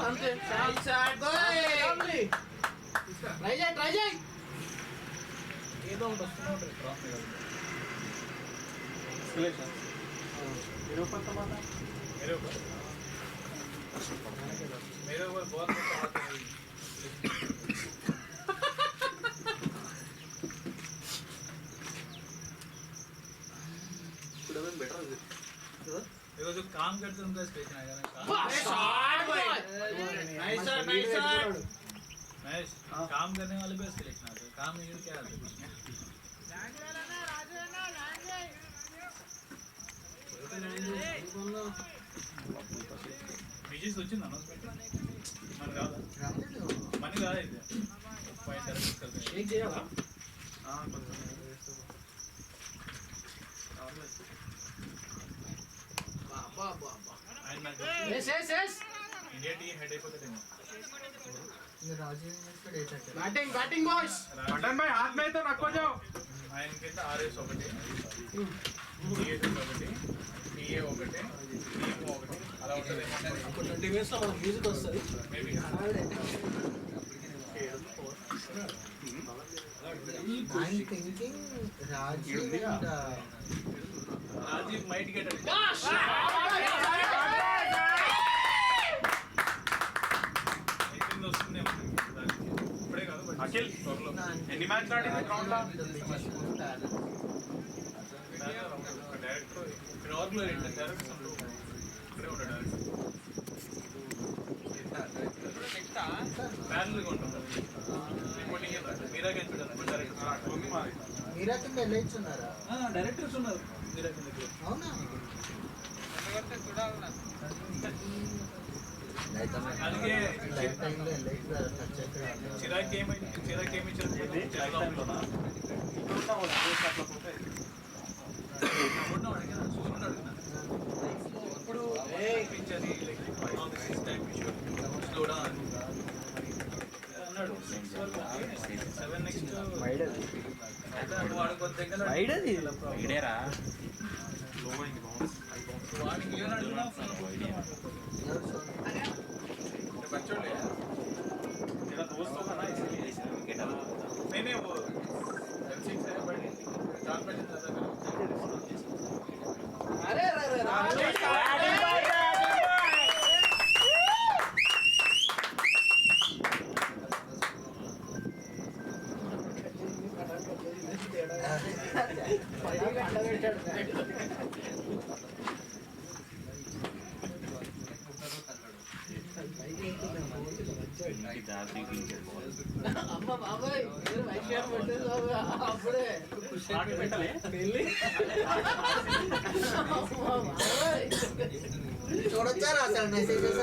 అంతే ట్రై చేయి ఏదో ఒకటి వస్తూనే ఉంటుంది मेरे ऊपर बहुत बेटर देखो जो काम करते हैं उनका स्टेशन आएगा नाइस काम करने वाले पे सिलेक्शन आता है काम नहीं क्या आता है విజయ్ వచ్చింది అనౌన్స్మెంట్ మన కాదా మనీ కాదా ఇది ఏం చేయాలా ఇండియా టీ హెడ్ అయిపోతుందేమో बैटिंग बॉयज बटन भाई हाथ में तो रखो जाओ ఆయన కింద ఆర్ఎస్ ఒకటి టీఎస్ ఒకటి టీఏ ఒకటి టీఎం ఒకటి అలా ఉంటుంది అప్పుడు 20 మినిట్స్ లో మనకు మ్యూజిక్ వస్తుంది maybe I'm thinking Rajiv might get it. Akhil ఎన్ని మ్యాచ్ ఆడింది గ్రౌండ్ లో డైరెక్టర్ ఇక్కడ ఆర్గ్లో డైరెక్టర్ ఇక్కడే ఉంటాడు ప్యానల్గా ఉంటుంది రిపోర్టింగ్ మీరా మీరా కింద వెళ్ళొచ్చున్నారా డైరెక్టర్స్ ఉన్నారు మీరా కింద అవునా చూడాలన్నా చిరాకి ఏమైంది చిరాకి ఏమి ఇప్పుడు అన్నాడు 7 నెక్స్ట్ వాడు కొద్ది దగ్గర వాడికి बच्चों ले तेरा दोस्त होगा ना इसलिए नहीं वो M6 है बट 4 बजे ज्यादा अरे అమ్మ బాబాయ్ మీరు వైశాఖ పట్టేది అప్పుడే పెట్టలే చూడొచ్చారా అసలు మెసేజెస్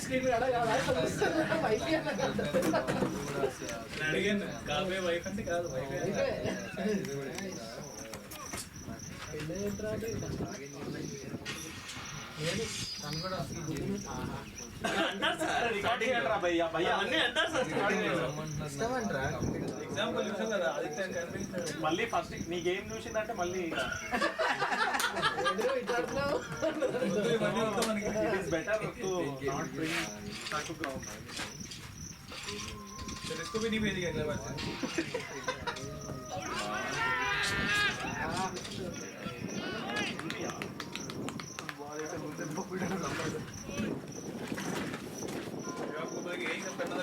స్క్రీన్ అడిగాను కాబోయే వైఫ్ అంటే కాదు వైఫ్ మళ్ళీ ఫస్ట్ నీ గేమ్ చూసిందంటే మళ్ళీ బెటర్ इसको भी नहीं भेजेगा अगले बार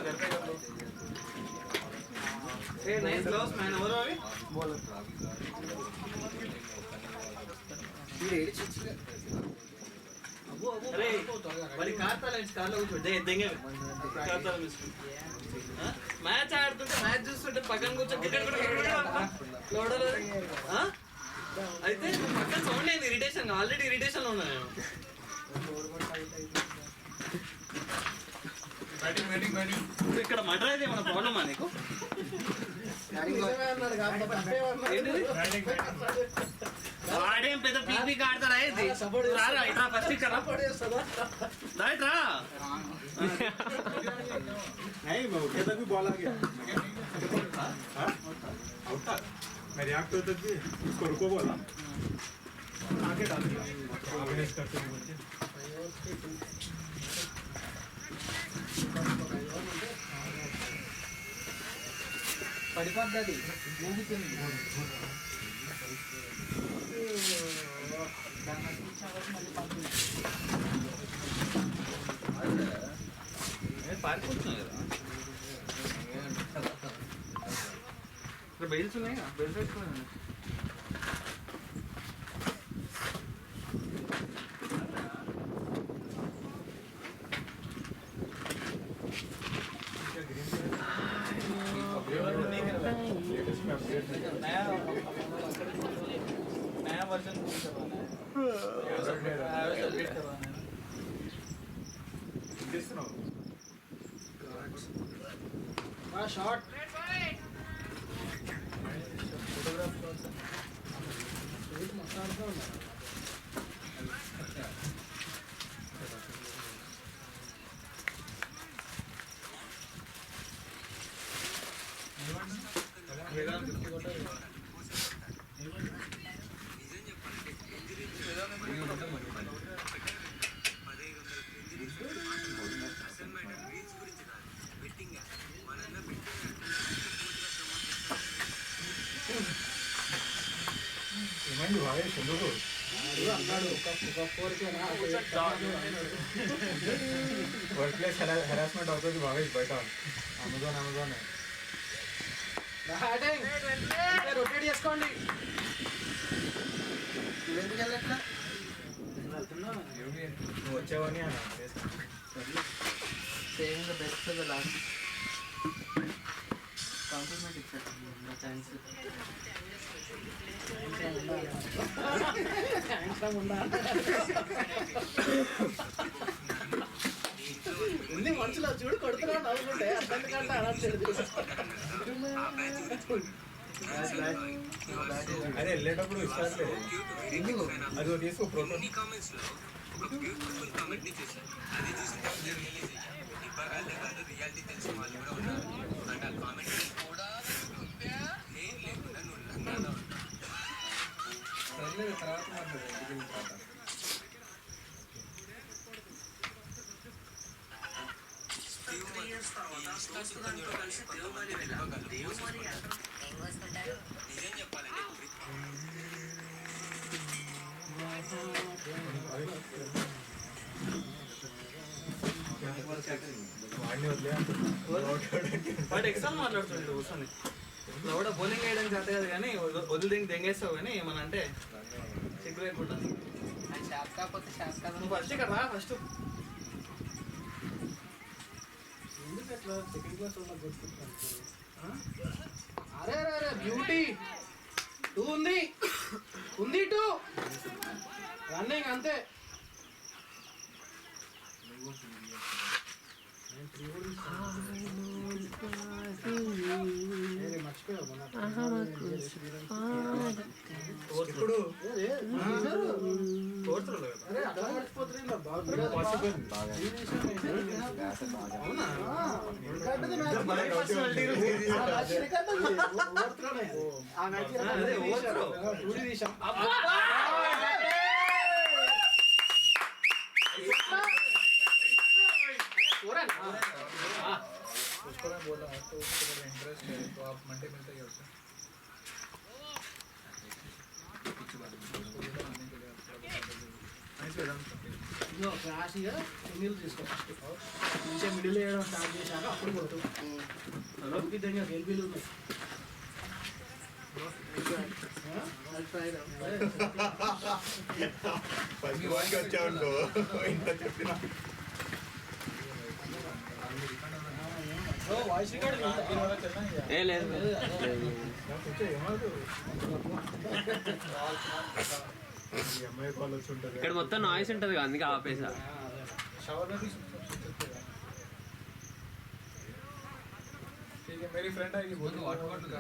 घर पे कर लो नाइस ग्लोव्स मैन और अभी बोल अरे మరి కార్లో కూర్చోండి దేంగే కార్లో మ్యాచ్ ఆడుతుంటే మ్యాచ్ చూస్తుంటే పక్కన కూర్చొని అయితే పక్కన సౌండ్ అయింది ఇరిటేషన్ ఆల్రెడీ ఇరిటేషన్ లో ఉన్నా నేను ఇక్కడ మటర్ అయితే ఏమన్నా ప్రాబ్లమా నీకు వాడేం పెద్ద పీపీ ఆడతారా రారా ఇట్లా ఫస్ట్ ఇక్కడ రా बॉल आ गया मैं रिएक्ट होता भी उसको रुको बोला आगे डाल दिया పడిపోద్ది అది ఊగుతుంది. పారిపోతున్నాయి కదా బెయిల్స్ ఉన్నాయి కదా బెయిల్స్ వేసుకోండి. नया वर्जन करवाना है अपडेट करवाना है. షార్ట్ వర్క్ ప్లేస్ హెరాస్మెంట్ అవుతుంది బాగా బయట అమెజాన్ రొటేట్ చేసుకోండి. నువ్వు వచ్చావని saving the best for the last compliment ఇచ్చారు థ్యాంక్స్. ఉంది మనుషులు చూడు కొడుతున్నాడు అనుకుంటే అర్థం కంటే అనట్లేదు. అదే వెళ్ళేటప్పుడు ఇస్తాట్లేదు అది తీసుకో ప్రోటోన్ వాడు ఎక్స్ట్రా మాట్లాడుతుండే కూర్చొని లౌడ బౌలింగ్ వేయడం చేత కాదు కానీ వదిలి దెంగేస్తావు కానీ ఏమన్నా అంటే సిగ్గు లేకుండా నువ్వు ఫస్ట్ ఇక్కడ రా ఫస్ట్. అరే అరే అరే బ్యూటీ 2 ఉంది 2 రన్నింగ్ అంతే. ఇప్పుడు उसको मैं बोला तो उसको मेरा इंटरेस्ट है तो आप मंडे मिलते ही उससे క్లాస్గా సింగిల్ తీసుకో ఫస్ట్ మంచిగా మిడిల్ వేయడం స్టార్ట్ చేశాక అప్పుడు కొడుతుంది. విధంగా గెలిపిలు ఉన్నాయి. వచ్చావుకో ఇంత చెప్పిన వాయిస్ రికార్డ్ లేదు అమ్మాయి కాల్ వచ్చి ఉంటుంది ఇక్కడ మొత్తం నాయిస్ ఉంటుంది కదా అందుకే ఆపేసా. शावर में भी सुन सकते हैं. ठीक है मेरी फ्रेंड आएगी वो तो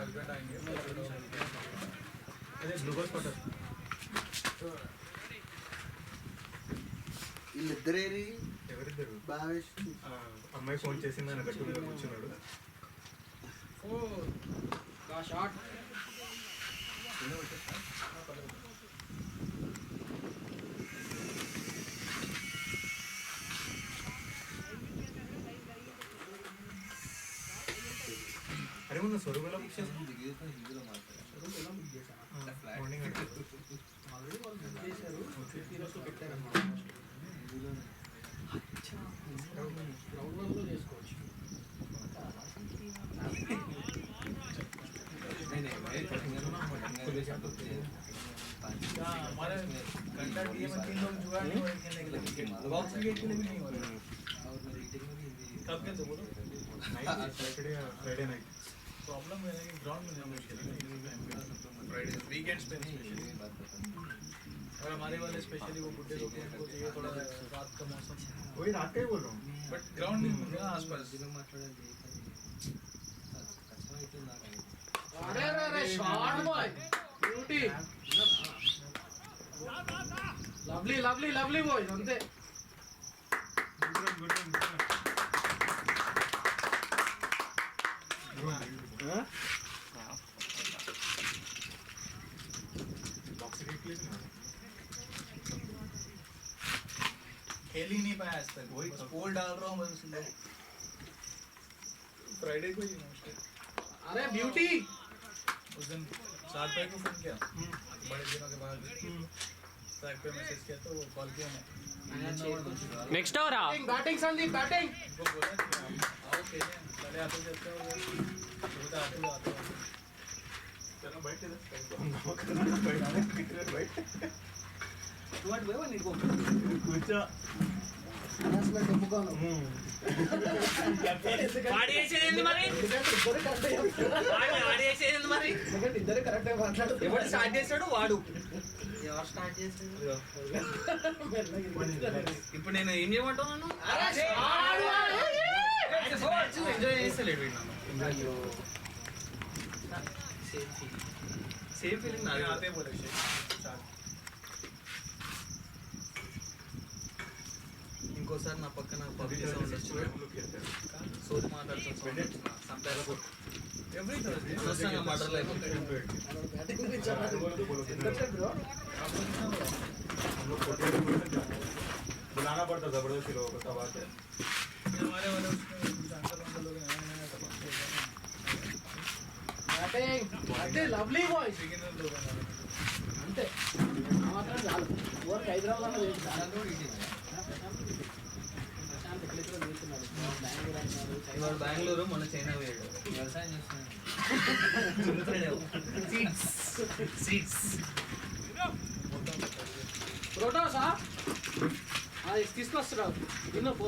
हस्बैंड आएंगे అదే గ్లూకోజ్ పట్టర్ వీళ్ళిద్దరేది ఎవరిద్దరు భావేష్ అమ్మాయి ఫోన్ చేసింది ఆయన గట్టు మీద కూర్చున్నాడు. షార్ట్ అరే ఏమన్నా సొరుగులో బుక్ చేసి ఎలా బుక్ చేశాను మార్నింగ్ ఆల్రెడీ వాళ్ళు బుక్ చేశారు 50 రోజులు పెట్టారన్నమాట గ్రౌండ్లో చేసుకోవచ్చు हमारे घंटा दिए में 3 लोग जुगाड़ नहीं हो खेलने के लिए बॉक्स क्रिकेट के लिए भी नहीं हो रहा कब खेलते बोलो सैटरडे फ्राइडे नाइट प्रॉब्लम है कि ग्राउंड में जाना मुश्किल है फ्राइडे वीकेंड्स पे स्पेशली और हमारे वाले स्पेशली वो बुड्ढे लोग हैं, उनको चाहिए थोड़ा रात का मौसम वही रात का ही बोल रहा हूँ बट ग्राउंड नहीं मिल रहा आसपास अरे अरे अरे shot boy beauty lovely lovely lovely boy अंते खेल ही नहीं पाया आज तक वही पोल डाल रहा हूँ बस फ्राइडे को ही मोस्टली अरे ब्यूटी उस दिन 7 भाई को फोन किया बड़े दिनों के बाद ट्रैक पे मैसेज किया तो वो कॉल किया मैं నెక్స్ట్ ఓవరా बैटिंग संदीप बैटिंग उनको बोला कि आओ खेलें पहले आते जाते हो बोलते आते हो चलो बैठ కూర్చో అనౌన్స్మెంట్ ఒప్పుకోను వాడి చేసేది మరి ఇద్దరు కరెక్ట్ వాడి చేసేది మరి ఎందుకంటే ఇద్దరు కరెక్ట్ మాట్లాడుతున్నారు ఎవరు స్టార్ట్ చేశాడు వాడు ఎవరు స్టార్ట్ చేస్తారు ఇప్పుడు నేను ఏం చేయమంటున్నాను ఎంజాయ్ చేస్తలేడు వీడు నన్ను సేమ్ ఫీలింగ్ నాది आते बोले ఇంకోసారి నా పక్కన పబ్లిక్ సౌండ్ వచ్చి సోది మాట్లాడుతున్నా సంపేలకు एवरी थर्सडे అనవసరంగా మర్డర్లు అయిపోతాయి బ్యాటింగ్ గురించి చెప్పండి బ్రో बुलाना पड़ता जबरदस्ती लोगों को तब आते हमारे वाले उसमें अंकल अंकल लोग नए नए బ్యాటింగ్ అంటే లవ్లీ బాయ్స్ बिगिनर लोग हैं అంతే ఆ మాత్రం చాలు ఊరికి హైదరాబాద్ లో ప్రశాంత్ ఎక్కడెక్కడ చేస్తున్నాడు బెంగళూరు అన్నారు ఇవాళ బెంగళూరు మొన్న చైనా పోయాడు వ్యవసాయం చేస్తున్నాడు సీడ్స్ ప్రోటోసా తీసుకొస్తున్నావు తిన్న పో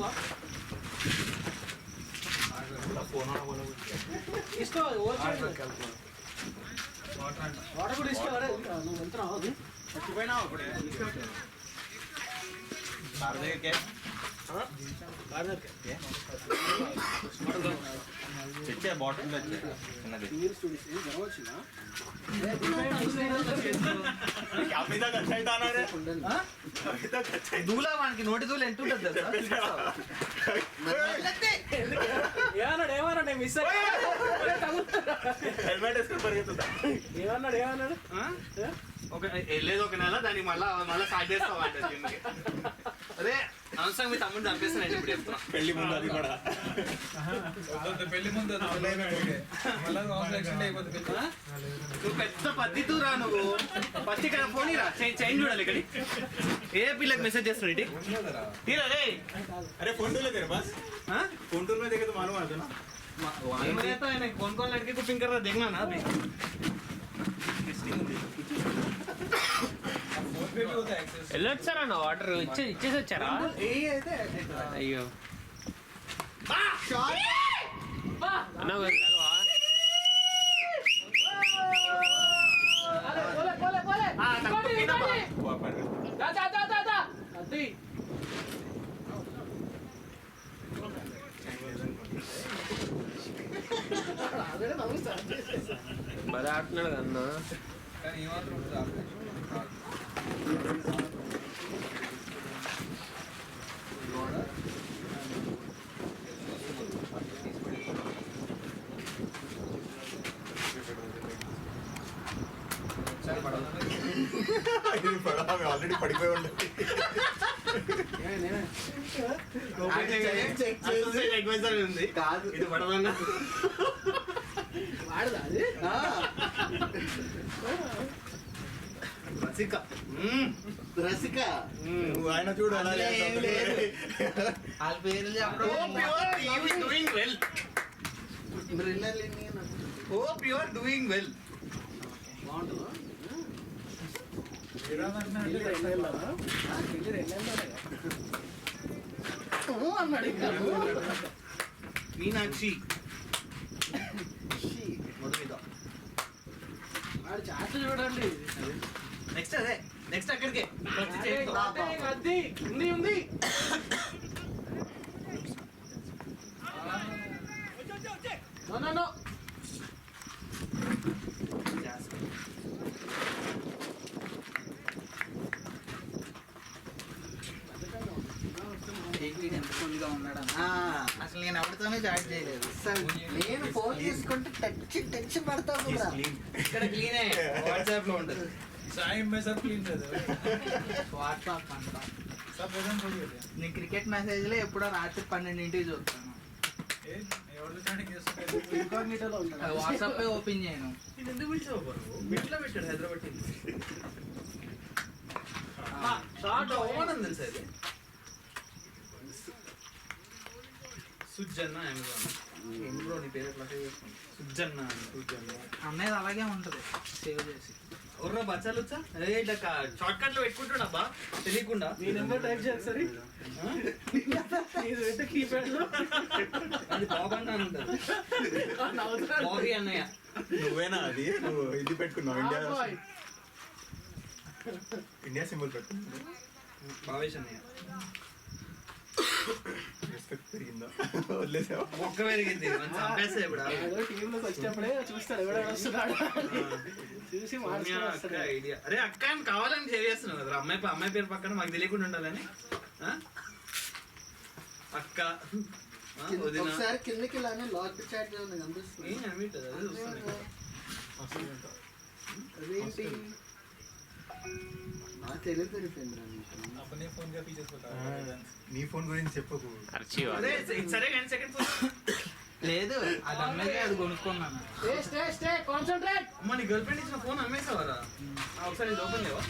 తీసుకో వాటర్ కూడా తీసుకోవాలి నువ్వు వెళ్తున్నావు మర్చిపోయినావు అప్పుడే తెచ్చే బాటిల్ నీరు స్టూడియోస్ జరగవచ్చునా దూలా వానికి నోటి దూలు ఎంత ఉంటుంది తెలుసా ఏమన్నాడు మిస్ హెల్మెట్ వేసుకొని పరిగెత్తుతా ఏమన్నాడు ఒక వెళ్ళేది ఒక నెల దానికి మళ్ళా స్టార్ట్ చేస్తావా అంటే అదే అనవసరం మీ తమ్ముడు చంపేస్తున్నాడు ఇప్పుడు చెప్తున్నా పెళ్లి ముందు అది కూడా పెళ్లి ముందు మళ్ళీ యాక్సిడెంట్ అయిపోతుంది నువ్వు పెద్ద పద్ధతిరా నువ్వు ఫస్ట్ ఇక్కడ ఫోన్ రా చైన్ చూడాలి ఇక్కడ ఏ పిల్లకి మెసేజ్ చేస్తున్నాడు తీరా రే अरे फोन टूल तेरे पास फोन टूल में देखे तो मालूम आता ना ఆయన कौन कौन लड़के को पिंक कर रहा देखना ना अभी फोन पे भी होता है एक्सेस వెళ్ళొచ్చారా అన్న వాటర్ ఇచ్చేసి వచ్చారా అయ్యో అన్న వెళ్ళవా? అది బాగా ఆడుతున్నాడు అన్న కానీ ఏమాత్రం ఉంటుంది ఆల్రెడీ పడిపోయి ఉండే ఉంది కాదు ఇది పడదన్నా ఆడదా అది రసిక రసిక ఆయన చూడు అలా వాళ్ళ పేర్లు చెప్పడం doing well. Hope you are doing well. బాగుంటుందా అన్నాడు ఇంకా మీనాక్షి వాడు చాట్లు చూడండి నెక్స్ట్ అదే నెక్స్ట్ అక్కడికే ప్రతి చేతితో. అది ఉంది ఉంది నో అసలు నేను ఎవరితోనే చాట్ చేయలేదు నేను ఫోన్ తీసుకుంటే టచ్ పడతాను కూడా ఇక్కడ క్లీనే వాట్సాప్ లో ఉంటుంది. टाइम में सब क्लीन कर दो వాట్సాప్ అంట सब वजन थोड़ी होते हैं నేను క్రికెట్ మెసేజ్లో ఎప్పుడో రాత్రి 12ంటికి చూస్తాను ए ఎవరు స్టార్టింగ్ చేస్తారు ఇన్కాగ్నిటోలో ఉన్నాడు అది వాట్సాప్ ఓపెన్ చేయను నేను ఎందుకు పిలిచావు బాబు? బిట్లో పెట్టాడు హైదరాబాద్ టీం. షార్ట్ అవమానం తెలుసా ఇది? సుజ్జన్న అమెజాన్. బ్రో నీ పేరు ఎట్లా సేవ్ చేసుకున్నావు? సుజ్జన్న అన్నది అలాగే ఉంటది సేవ్ చేసి ఎవరో బచ్చాలు వచ్చా షార్ట్ కట్ లో పెట్టుకుంటున్నాబ్బా తెలియకుండా. నీ నెంబర్ టైప్ చేయాలి సరే ఇది పెట్టే కీప్యాడ్ లో అది బాబు అన్న ఉంటుంది. బాబీ అన్నయ్య. నువ్వేనా అది నువ్వు ఇది పెట్టుకున్నావు ఇండియా సింబల్ పెట్టుకున్నావు భావేష్ అన్నయ్య. రెస్పెక్ట్ పెరిగిందా వదిలేసావా మొక్క పెరిగింది చంపేస్తా ఇప్పుడు. టీమ్ లోకి వచ్చేటప్పుడే చూస్తాడు ఎవడెవడు వస్తున్నాడు చూసి మార్చుకొని వస్తాడు ఐడియా. అరే అక్క ఆయన కావాలని సేవ్ చేస్తున్నావు కదా అమ్మాయి పేరు పక్కన మాకు తెలియకుండా ఉండాలని. ఆ? అక్క ఆ, వదిన. ఒకసారి కిందకి ఇలానే లాక్ చాట్ కనిపిస్తుంది ఏం అనిపించదు అదే చూస్తున్నా. అదేంటి నా తెలివి పెరిగిపోయింది अपने फोन का फीचर्स बता నీ ఫోన్ గురించి చెప్పకు అదే సరే కానీ సెకండ్ ఫోన్. లేదు అది అమ్మేది అది కొనుక్కున్నాను స్టే కాన్సంట్రేట్ అమ్మ నీ గర్ల్ ఫ్రెండ్ ఇచ్చిన ఫోన్ అమ్మేసావరా? ఒకసారి ఇది ఓపెన్ లేవా?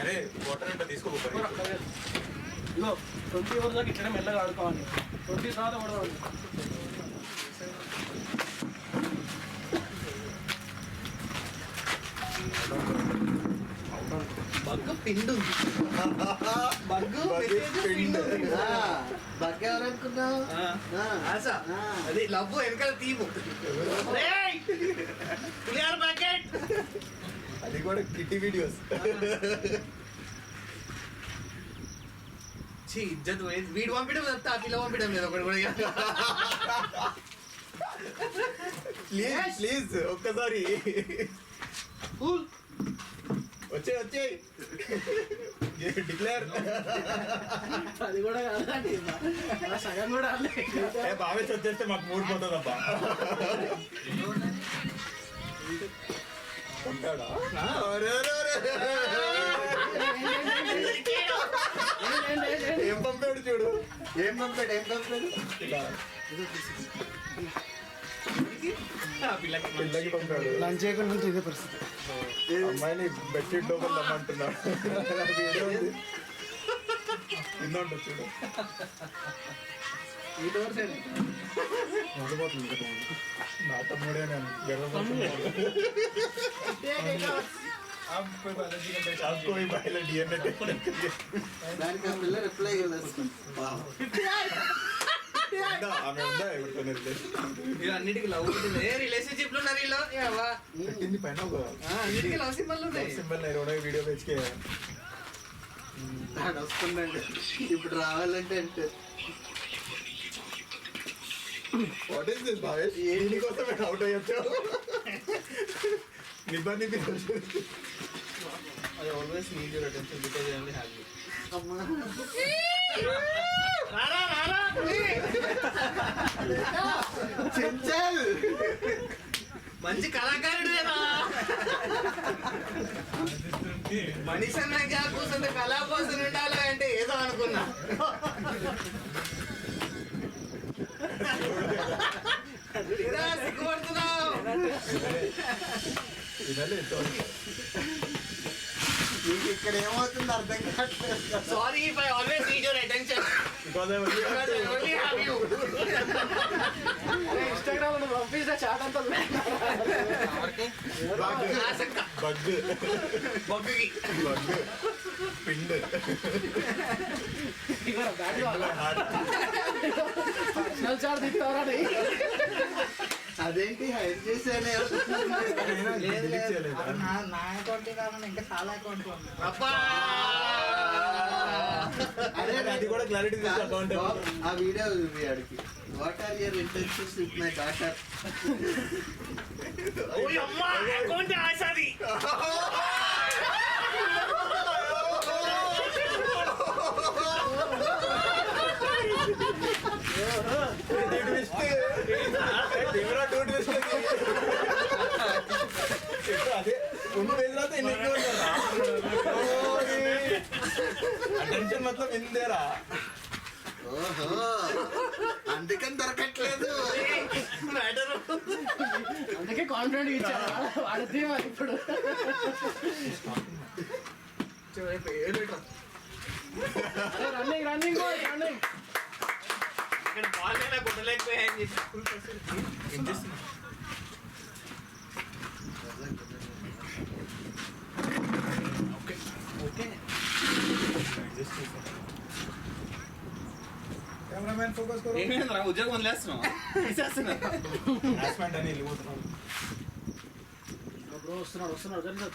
అరే వాటర్ అంటే తీసుకోకపోయి ఇగో 20 ఓవర్ దాకా ఇట్లనే మెల్లగా ఆడుకోవాలి 20 తర్వాత కొడదాం బగ్గు పిండు బగ్గు పిండు. బగ్గ ఎవరనుకున్నావు ఆశా అది లవ్వు వెనకాల తీపు. పులిహార ప్యాకెట్. అది కూడా కిట్టి వీడియోస్ ఛీ ఇజ్జత్ పోయింది. వీడు పంపించడం చెప్తా ఆ పిల్ల పంపించడం లేదు ఒకటి కూడా. ప్లీజ్ ప్లీజ్ ఒక్కసారి కూల్ వచ్చే డిక్లేర్ అది కూడా కాదండి సగం కూడా బావేసి వచ్చేస్తే మాకు మూడు పోతుందబ్బా ఉంటాడా ఏం పంపాడు చూడు ఏం పంపాడు ఇలా పిల్లకి పంపాడు లంచ్ చేయకుండా ఉంటే ఇదే పరిస్థితి అమ్మాయిని బెడ్షీట్ లోపల రమ్మంటున్నాడు వీడియో ఉంది కింద ఉంటుంది చూడు ఈ డోర్ సైడ్ మరిపోతుంది నా తమ్ముడే నేను గర్వపడుతున్నాను आप कोई बायोलॉजी का टेस्ट आपको ही पहले डीएनए टेस्ट దానికి ఆ పిల్ల రిప్లై ఇవ్వలేదు ఆమె ఉందా ఎవరితోనే ఇవి అన్నిటికీ లవ్ ఉంటుంది. ఏ రిలేషన్షిప్ లో ఉన్నారు వీళ్ళు? ఏవ్వా? పెట్టింది పైన ఒక అన్నిటికీ లవ్ సింబల్ ఉన్నాయి. సింబల్ ఇరవై వీడియో పెంచుకే ఆడ వస్తుందండి ఇప్పుడు రావాలంటే అంటే వాట్ ఈస్ దిస్ భావేష్ దీనికోసం మేము out అయ్యొచ్చు నిబంధి I always need your attention because I only have you. అమ్మా చెంచల్ మంచి కళాకారుడేనా? మనిషి అన్నాక కూర్చుంటే కళా కోసం ఉండాలి అంటే ఏదో అనుకున్నా. నీకు ఇక్కడ ఏమవుతుంది అర్థం కావట్లేదు. Sorry if I always need your attention because I only have you. అరే ఇన్స్టాగ్రామ్ లో పంపిస్తే చాట్ అంతా బగ్గుకి పిండ్ పర్సనల్ చాట్ తింటారా అదేంటి హైర్ చేసానే లేదు లేదు నా అకౌంట్ కాకుండా ఇంకా చాలా అకౌంట్ అబ్బా అది కూడా క్లారిటీ అకౌంట్ ఆ వీడియో ఉంది ఆడికి. What are your intentions with my daughter? ఓయ్ అమ్మా అకౌంట్ ఆసాది. అదే రెండు వేల తర్వాత ఎన్ని అటెన్షన్ మొత్తం ఎందేరా. ఓహో అందుకని దొరకట్లేదు. మ్యాటర్ అందుకే కాన్ఫిడెంట్ ఇచ్చారు వాడితే ఇప్పుడు రన్నింగ్ రన్నింగ్ రన్నింగ్ ఇక్కడ బాల్ అయినా కొట్టలేకపోయాయని చెప్పి ఏం చేస్తున్నా కెమెరామ్యాన్ ఫోకస్ కరో. ఏమైందిరా ఉద్యోగం వదిలేస్తున్నావు హరాస్మెంట్ అని వెళ్ళిపోతున్నాను. బ్రో వస్తున్నాడు వస్తున్నాడు జల్ది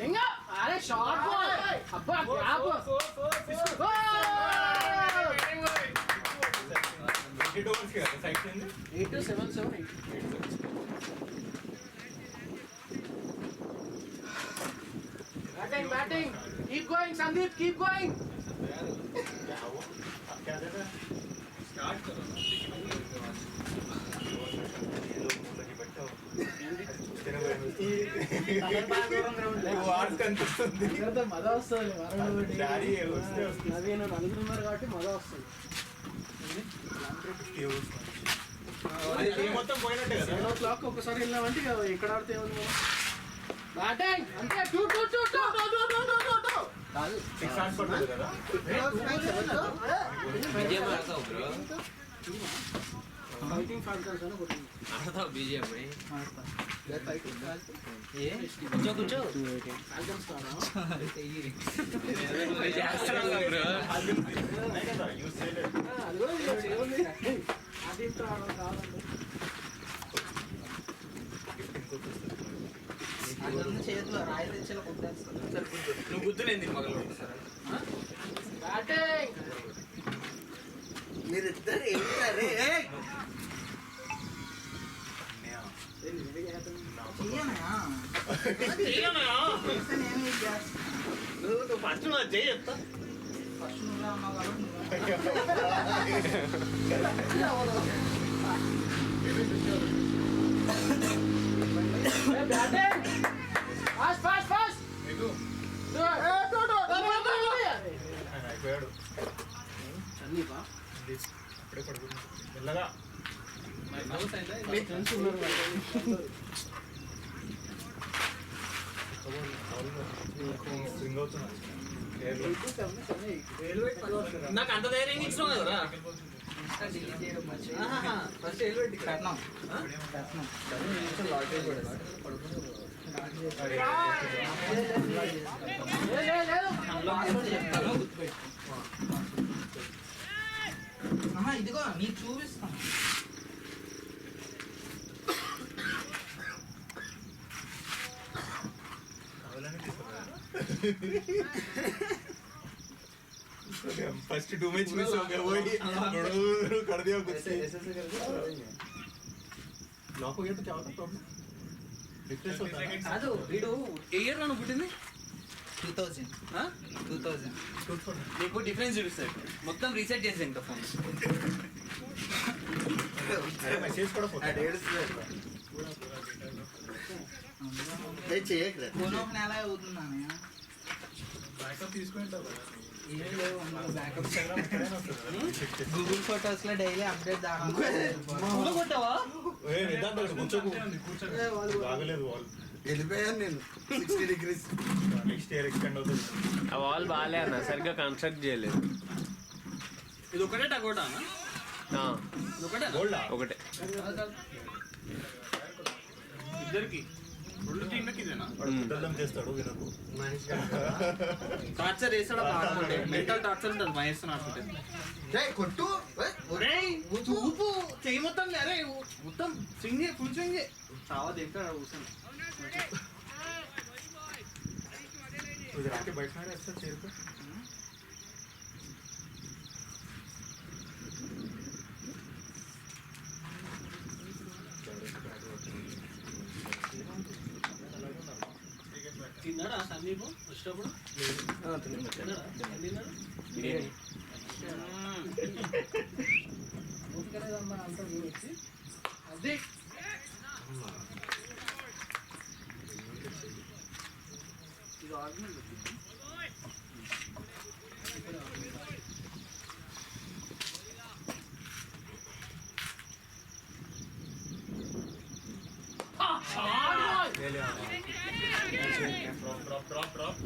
ఏంగా అరే షార్ట్ బాల్ అబ్బా గ్యాప్ 22 overs కి కదా సైడ్ అయింది. 8-7-7-8 batting keep going Sandeep keep going start करो ना. కనిపిస్తుంది. మజా వస్తుంది డాడీ వస్తే వస్తుంది. నవీన్ నలుగురు ఉన్నారు కాబట్టి మజా వస్తుంది మొత్తం పోయినట్టే కదా. 7 o'clock ఒకసారి వెళ్ళామంటే ఇక ఎక్కడ ఆడితే ఏముంది బ్యాటింగ్ అంతే 2 కాదు 6 hours పడుతుంది కదా. ఫైటింగ్ ఫాల్కన్స్ అని కొట్టింది కూర్చో ఫాల్కన్స్ కాదా అది కూడా ఏముంది అది కావాలంటే చేతిలో రాయి తెచ్చేలా కొట్టేస్తాను. నువ్వు గుర్తులేంది మగలు బ్యాటింగ్ మీరిద్దరు ఏంటారే? నువ్వు ఫస్ట్ నా చేయి చెప్తా బ్యాటింగ్ ఫాస్ట్ ఫాస్ట్ ఫాస్ట్ అయిపోయాడు. సందీపా అప్పుడే పడుకున్నాడు మెల్లగా. ఫ్రెండ్స్ ఉన్నారు స్వింగ్ అవుతున్నాడు. నాకు అంత ధైర్యం ఇచ్చినావు కదరా ఫస్ట్ ఎలివేట్ కట్నం ఇదిగో నీకు చూపిస్తాను. फर्स्ट 2 मैच मिस हो गए वही गुरु कर दिया कुछ लॉक हो गया तो क्या होता प्रॉब्लम रिफ्रेश होता है కాదు వీడు ఏ ఇయర్ లో పుట్టింది 2000 నీకు డిఫరెన్స్ చూపిస్తాడు మొత్తం రీసెట్ చేసి ఇంకా ఫోన్ अरे मैसेज కూడా పోతా చేయకరా నెల అవుతుందని బ్యాకప్ తీసుకుంటావు ఏం లేవు అందులో బ్యాకప్ గూగుల్ ఫొటోస్ లో డైలీ అప్డేట్ కొట్టావా బాగలేదు వాల్ వెళ్ళిపోయాను నేను 60 degrees. నెక్స్ట్ ఇయర్ ఎక్స్టెండ్ అవుతుంది. ఆ వాల్ బాగాలే అన్న, సరిగ్గా కన్స్ట్రక్ట్ చేయలేదు. ఇది ఒకటే టగోటా ఆ, ఇది ఒకటే గోల్డా ఒకటే. ఇద్దరికి రెండు టీంలకి ఇదేనా బుద్ధం చేస్తాడు వినకు. టార్చర్ వేసాడు ఆడుకుంటే మెంటల్ టార్చర్ ఉంటుంది మహేష్ ఆడుకుంటే ఏయ్, కొట్టు ఏయ్, ఒరేయ్ ఊపు చెయ్యి మొత్తం అరే మొత్తం స్వింగ్ ఫుల్ స్వింగ్ చావా దేంట్లో కూర్చొని ఇది రాకే బయట వేస్తారు చేరుకో. తిన్నాడా సందీప్ వచ్చినప్పుడు? తిన్నాడా? ఏం తిన్నాడు? బిర్యానీ. ఓపికలేదమ్మా అంతా నువ్వు వచ్చి అదే ఇది ఆర్గ్యుమెంట్ డ్రాప్ డ్రాప్ డ్రాప్